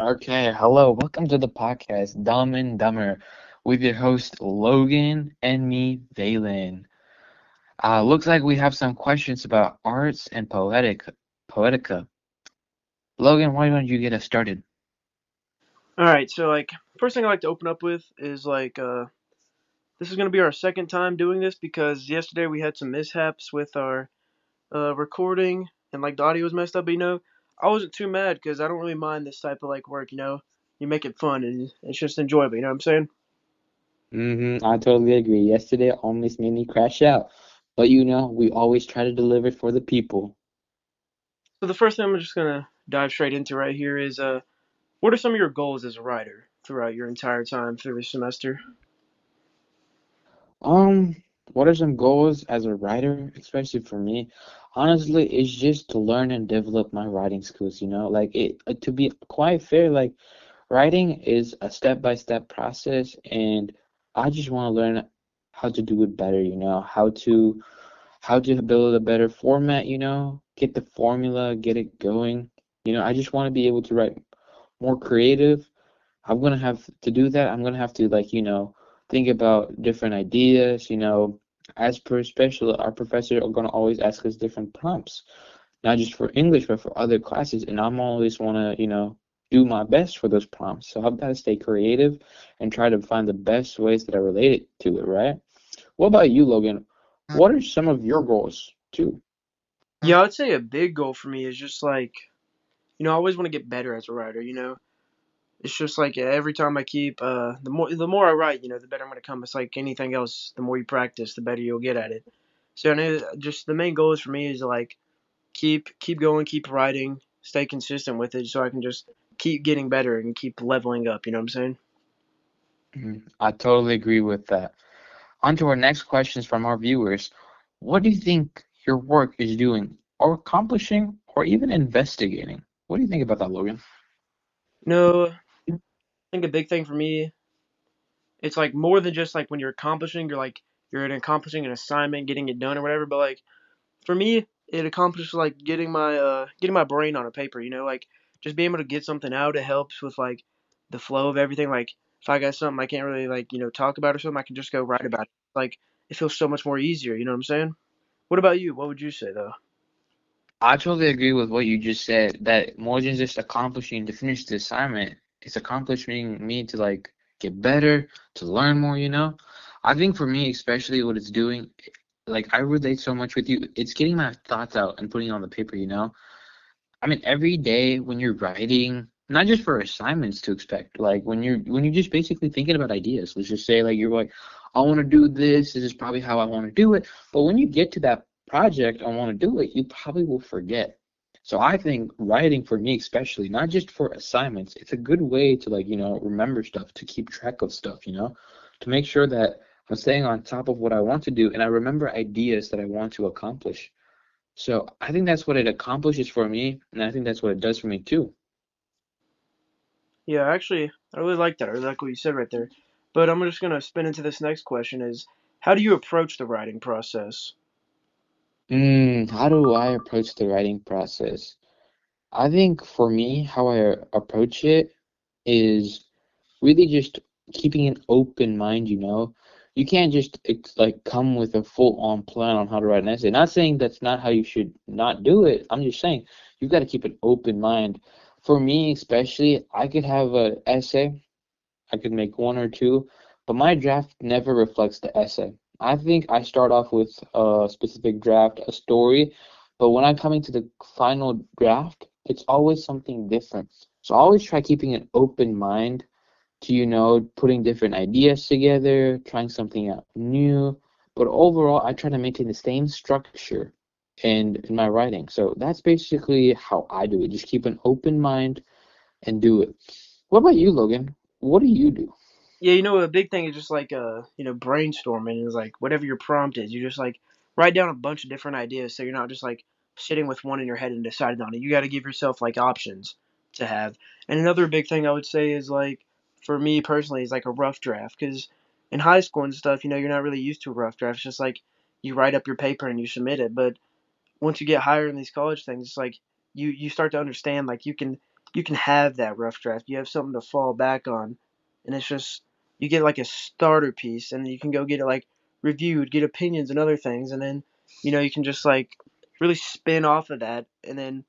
Okay, hello, welcome to the podcast Dumb and Dumber with your host Logan and me, Velan. Looks like we have some questions about arts and poetica. Logan, why don't you get us started? All right, so first thing I like to open up with is this is gonna be our second time doing this because yesterday we had some mishaps with our recording and the audio was messed up. But I wasn't too mad because I don't really mind this type of work. You make it fun and it's just enjoyable. You know what I'm saying? I totally agree. Yesterday almost made me crash out, but we always try to deliver for the people. So the first thing I'm just gonna dive straight into right here is what are some of your goals as a writer throughout your entire time through the semester? Um, what are some goals as a writer, especially for me? Honestly, it's just to learn and develop my writing skills, like to be quite fair, like writing is a step-by-step process, and I just want to learn how to do it better, how to build a better format, get the formula, get it going. I just want to be able to write more creative. I'm gonna have to do that. I'm gonna have to think about different ideas, as per special, our professor are gonna always ask us different prompts, not just for English, but for other classes. And I'm always wanna, do my best for those prompts. So I've got to stay creative and try to find the best ways that I relate it to it, right? What about you, Logan? What are some of your goals too? Yeah, I'd say a big goal for me is just I always want to get better as a writer. It's just every time I keep the more I write, the better I'm gonna come. It's like anything else, the more you practice, the better you'll get at it. So I know just the main goal is for me is to keep going, keep writing, stay consistent with it, so I can just keep getting better and keep leveling up. You know what I'm saying? I totally agree with that. On to our next questions from our viewers. What do you think your work is doing, or accomplishing, or even investigating? What do you think about that, Logan? No, I think a big thing for me, it's more than just when you're accomplishing, you're accomplishing an assignment, getting it done or whatever. But for me, it accomplishes getting my brain on a paper. Just being able to get something out. It helps with the flow of everything. Like if I got something I can't really talk about or something, I can just go write about it. It feels so much more easier. You know what I'm saying? What about you? What would you say though? I totally agree with what you just said, that more than just accomplishing to finish the assignment, it's accomplishing me to get better, to learn more, I think for me, especially what it's doing, I relate so much with you. It's getting my thoughts out and putting it on the paper, I mean, every day when you're writing, not just for assignments to expect, like when you're just basically thinking about ideas. Let's just say you're like, I want to do this. This is probably how I want to do it. But when you get to that project, I want to do it, you probably will forget. So I think writing for me, especially, not just for assignments, it's a good way to remember stuff, to keep track of stuff, to make sure that I'm staying on top of what I want to do and I remember ideas that I want to accomplish. So I think that's what it accomplishes for me, and I think that's what it does for me too. Yeah, actually, I really like that. I really like what you said right there. But I'm just gonna spin into this next question: is how do you approach the writing process? How do I approach the writing process? I think for me, how I approach it is really just keeping an open mind, You can't just come with a full-on plan on how to write an essay. Not saying that's not how you should not do it. I'm just saying you've got to keep an open mind. For me, especially, I could have an essay. I could make one or two, but my draft never reflects the essay. I think I start off with a specific draft, a story, but when I'm coming to the final draft, it's always something different. So I always try keeping an open mind to, putting different ideas together, trying something out new. But overall, I try to maintain the same structure in my writing. So that's basically how I do it. Just keep an open mind and do it. What about you, Logan? What do you do? Yeah, a big thing is just brainstorming is whatever your prompt is, you just write down a bunch of different ideas so you're not just sitting with one in your head and deciding on it. You got to give yourself options to have. And another big thing I would say is for me personally is a rough draft because in high school and stuff, you're not really used to a rough draft. It's just you write up your paper and you submit it. But once you get higher in these college things, it's you start to understand you can you can have that rough draft. You have something to fall back on, and it's just you get like a starter piece, and then you can go get it like reviewed, get opinions and other things, and then you can just like really spin off of that, and then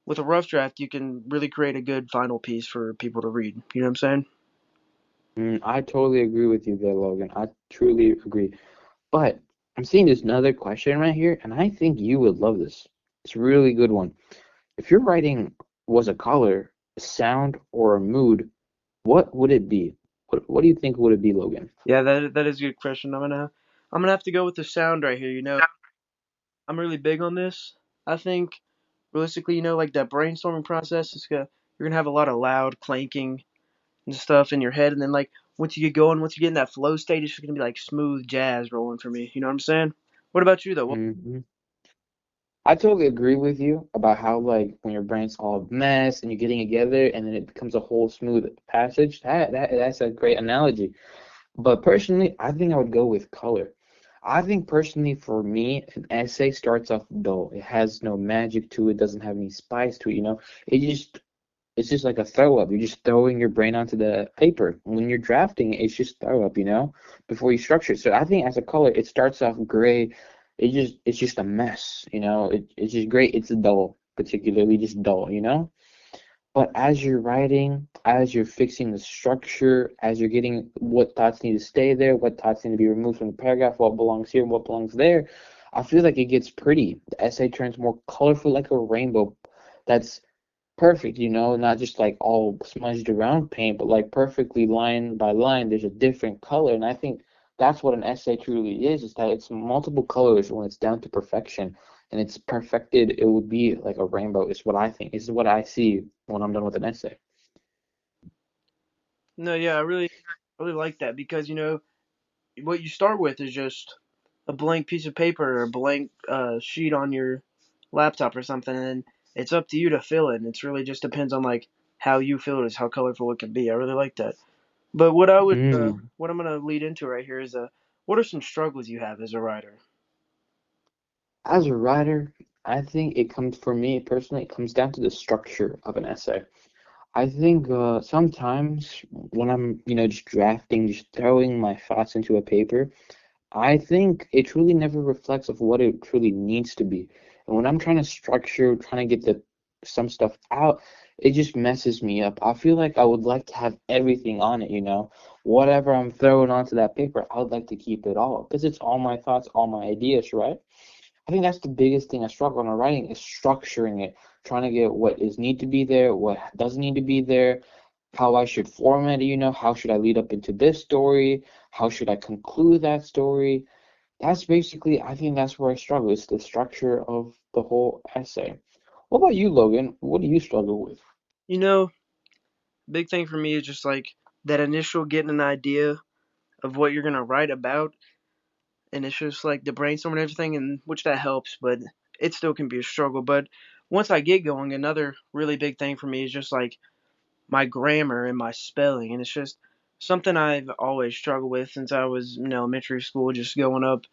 with a rough draft, you can really create a good final piece for people to read. You know what I'm saying? I totally agree with you there, Logan. I truly agree. But I'm seeing this another question right here, and I think you would love this. It's a really good one. If your writing was a color, a sound, or a mood, what would it be? What do you think would it be, Logan? Yeah, that is a good question. I'm gonna have to go with the sound right here. I'm really big on this. I think realistically, like that brainstorming process you're gonna have a lot of loud clanking and stuff in your head, and then like once you get going, once you get in that flow state, it's just gonna be like smooth jazz rolling for me. You know what I'm saying? What about you though? Hmm I totally agree with you about how like when your brain's all a mess and you're getting together and then it becomes a whole smooth passage. That's a great analogy. But personally, I think I would go with color. I think personally for me, an essay starts off dull. It has no magic to it, doesn't have any spice to it, you know. It's just like a throw up. You're just throwing your brain onto the paper. When you're drafting, it's just throw up, you know, before you structure it. So I think as a color, it starts off gray. It's just a mess, you know. It's just great. It's dull, particularly just dull, you know. But as you're writing, as you're fixing the structure, as you're getting what thoughts need to stay there, what thoughts need to be removed from the paragraph, what belongs here, what belongs there, I feel like it gets pretty. The essay turns more colorful, like a rainbow. That's perfect, you know, not just like all smudged around paint, but like perfectly line by line, there's a different color. And I think that's what an essay truly is that it's multiple colors when it's down to perfection. And it's perfected, it would be like a rainbow, is what I think. Is what I see when I'm done with an essay. No, yeah, I really like that because what you start with is just a blank piece of paper or a blank sheet on your laptop or something, and it's up to you to fill it. And it's really just depends on like how you fill it is how colorful it can be. I really like that. But Mm. what I'm gonna lead into right here is what are some struggles you have as a writer? As a writer, I think it comes, for me personally, it comes down to the structure of an essay. I think sometimes when I'm, you know, just drafting, just throwing my thoughts into a paper, I think it truly never reflects of what it truly needs to be. And when I'm trying to structure, trying to get some stuff out, it just messes me up. I feel like I would like to have everything on it, you know. Whatever I'm throwing onto that paper, I would like to keep it all because it's all my thoughts, all my ideas, right? I think that's the biggest thing I struggle on writing is structuring it, trying to get what is need to be there, what doesn't need to be there, how I should format it, you know, how should I lead up into this story, how should I conclude that story. That's basically, I think that's where I struggle. It's the structure of the whole essay. What about you, Logan? What do you struggle with? You know, big thing for me is just like that initial getting an idea of what you're gonna write about, and it's just like the brainstorm and everything, and which that helps, but it still can be a struggle. But once I get going, another really big thing for me is just like my grammar and my spelling, and it's just something I've always struggled with since I was in elementary school, just going up.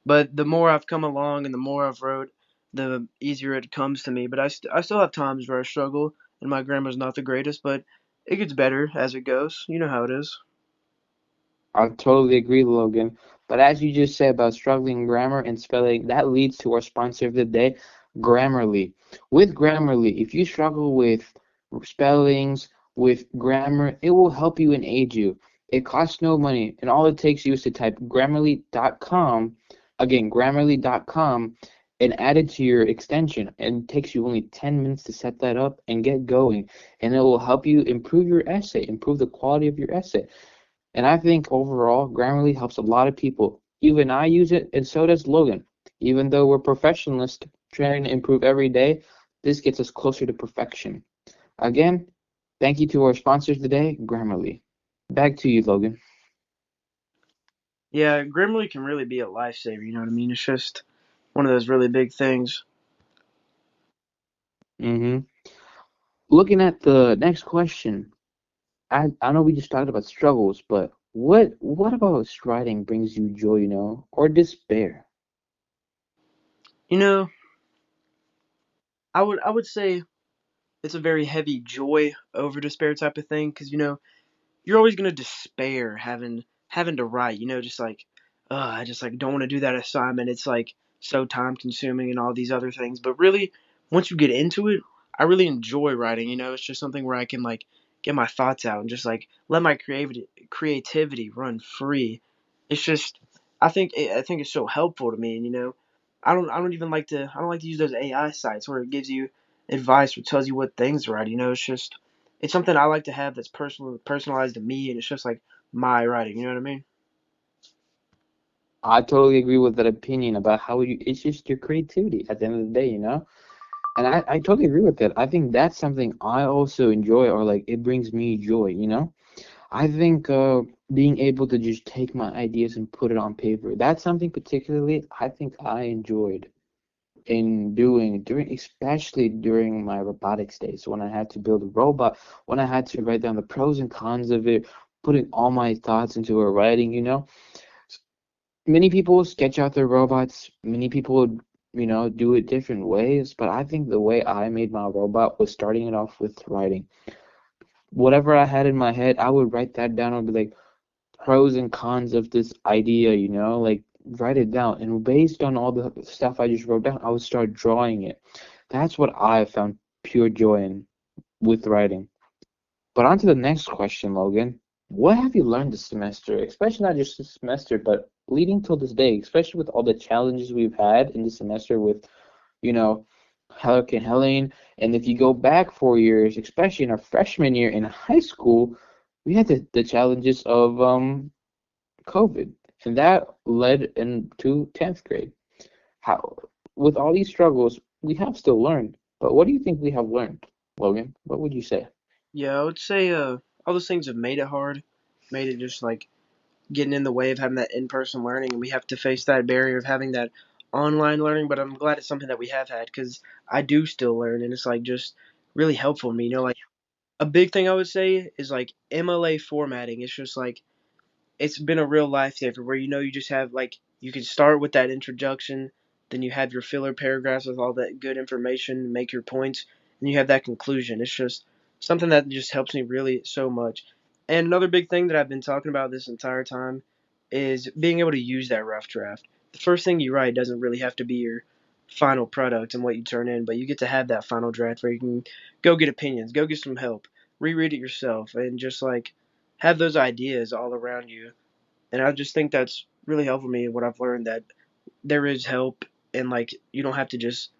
But the more I've come along and the more I've wrote, the easier it comes to me. But I still have times where I struggle, and my grammar's not the greatest, but it gets better as it goes. You know how it is. I totally agree, Logan. But as you just said about struggling grammar and spelling, that leads to our sponsor of the day, Grammarly. With Grammarly, if you struggle with spellings, with grammar, it will help you and aid you. It costs no money, and all it takes you is to type grammarly.com, again, grammarly.com, and add it to your extension. And it takes you only 10 minutes to set that up and get going. And it will help you improve your essay, improve the quality of your essay. And I think overall, Grammarly helps a lot of people. Even I use it, and so does Logan. Even though we're professionalists trying to improve every day, this gets us closer to perfection. Again, thank you to our sponsors today, Grammarly. Back to you, Logan. Yeah, Grammarly can really be a lifesaver. You know what I mean? It's just one of those really big things. hmm Looking at the next question, I know we just talked about struggles, but what about writing brings you joy, you know, or despair? You know, I would say it's a very heavy joy over despair type of thing because you're always gonna despair having to write. Just like, I just like don't want to do that assignment. It's like so time consuming and all these other things. But really, once you get into it, I really enjoy writing. It's just something where I can like get my thoughts out and just like let my creativity run free. It's just I think it's so helpful to me. And I don't like to use those AI sites where it gives you advice or tells you what things to write. It's something I like to have that's personalized to me, and it's just like my writing. You know what I mean? I totally agree with that opinion about how it's just your creativity at the end of the day, And I totally agree with that. I think that's something I also enjoy, or like it brings me joy. I think being able to just take my ideas and put it on paper, that's something particularly I think I enjoyed in doing during, especially during my robotics days when I had to build a robot, when I had to write down the pros and cons of it, putting all my thoughts into a writing. Many people sketch out their robots. Many people, do it different ways. But I think the way I made my robot was starting it off with writing. Whatever I had in my head, I would write that down. I'd be like, pros and cons of this idea, like write it down. And based on all the stuff I just wrote down, I would start drawing it. That's what I found pure joy in with writing. But on to the next question, Logan. What have you learned this semester, especially not just this semester, but leading till this day, especially with all the challenges we've had in this semester with, you know, Halleck and Helene. And if you go back 4 years, especially in our freshman year in high school, we had the challenges of COVID, and that led into 10th grade. How, with all these struggles, we have still learned. But what do you think we have learned, Logan? What would you say? Yeah, I would say all those things have made it hard, made it just like getting in the way of having that in-person learning, and we have to face that barrier of having that online learning. But I'm glad it's something that we have had because I do still learn, and it's like just really helpful to me. Like a big thing I would say is like MLA formatting. It's just like it's been a real lifesaver where you just have like you can start with that introduction, then you have your filler paragraphs with all that good information, make your points, and you have that conclusion. It's just something that just helps me really so much. And another big thing that I've been talking about this entire time is being able to use that rough draft. The first thing you write doesn't really have to be your final product and what you turn in, but you get to have that final draft where you can go get opinions, go get some help, reread it yourself, and just like have those ideas all around you. And I just think that's really helpful me. What I've learned that there is help, and like you don't have to just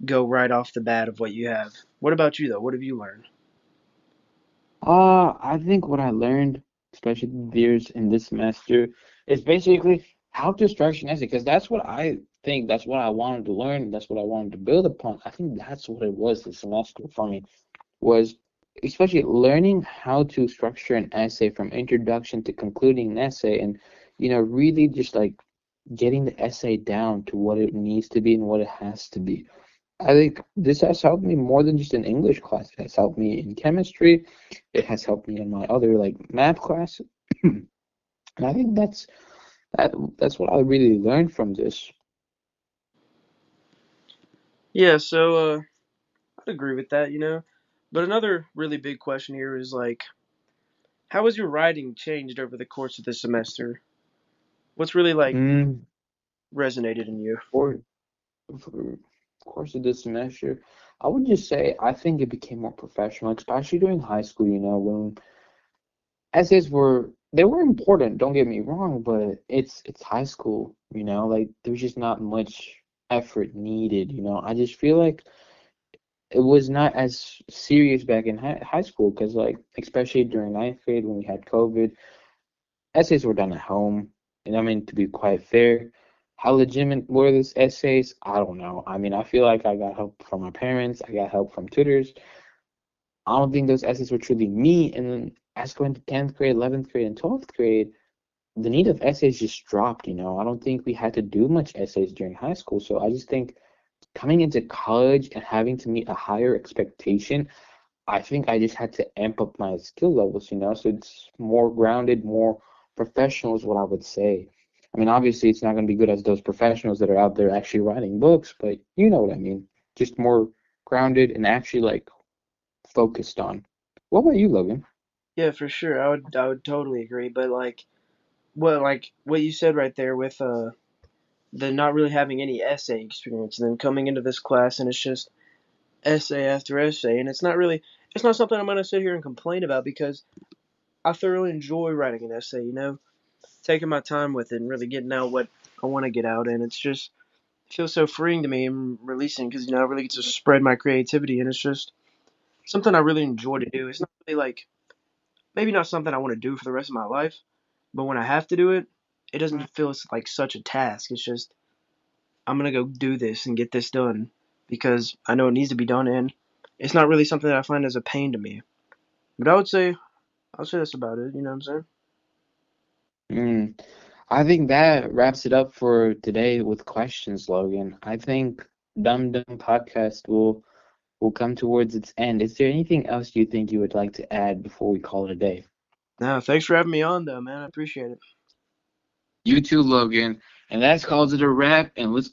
go right off the bat of what you have. What about you though? What have you learned? I think what I learned, especially years in this semester, is basically how to structure an essay, because that's what I think, that's what I wanted to learn, that's what I wanted to build upon. I think that's what it was this semester for me, was especially learning how to structure an essay from introduction to concluding an essay, and really just like getting the essay down to what it needs to be and what it has to be. I think this has helped me more than just in English class. It has helped me in chemistry. It has helped me in my other like math class. And I think that's what I really learned from this. Yeah, so I'd agree with that. But another really big question here is like, how has your writing changed over the course of the semester? What's really like Mm, resonated in you? for for course of this semester, I would just say I think it became more professional, especially during high school, when essays were important, don't get me wrong, but it's high school, like there's just not much effort needed. I just feel like it was not as serious back in high school because, like, especially during ninth grade when we had COVID, essays were done at home. And I mean, to be quite fair, how legitimate were these essays? I don't know. I mean, I feel like I got help from my parents, I got help from tutors. I don't think those essays were truly me. And then as going to 10th grade, 11th grade, and 12th grade, the need of essays just dropped. I don't think we had to do much essays during high school. So I just think coming into college and having to meet a higher expectation, I think I just had to amp up my skill levels, so it's more grounded, more professional is what I would say. I mean, obviously, it's not going to be good as those professionals that are out there actually writing books, but you know what I mean. Just more grounded and actually like focused on. What about you, Logan? Yeah, for sure. I would totally agree. But like what you said right there with the not really having any essay experience, and then coming into this class and it's just essay after essay, and it's not something I'm gonna sit here and complain about because I thoroughly enjoy writing an essay. Taking my time with it and really getting out what I want to get out, and it's just it feels so freeing to me and releasing because I really get to spread my creativity, and it's just something I really enjoy to do. It's not really like maybe not something I want to do for the rest of my life, but when I have to do it, it doesn't feel like such a task. It's just I'm gonna go do this and get this done because I know it needs to be done, and it's not really something that I find as a pain to me. But I would say that's about it. You know what I'm saying? Mm, I think that wraps it up for today with questions, Logan. I think Dum Dum Podcast will come towards its end. Is there anything else you think you would like to add before we call it a day? No, thanks for having me on though, man. I appreciate it. You too, Logan. And that calls it a wrap. And let's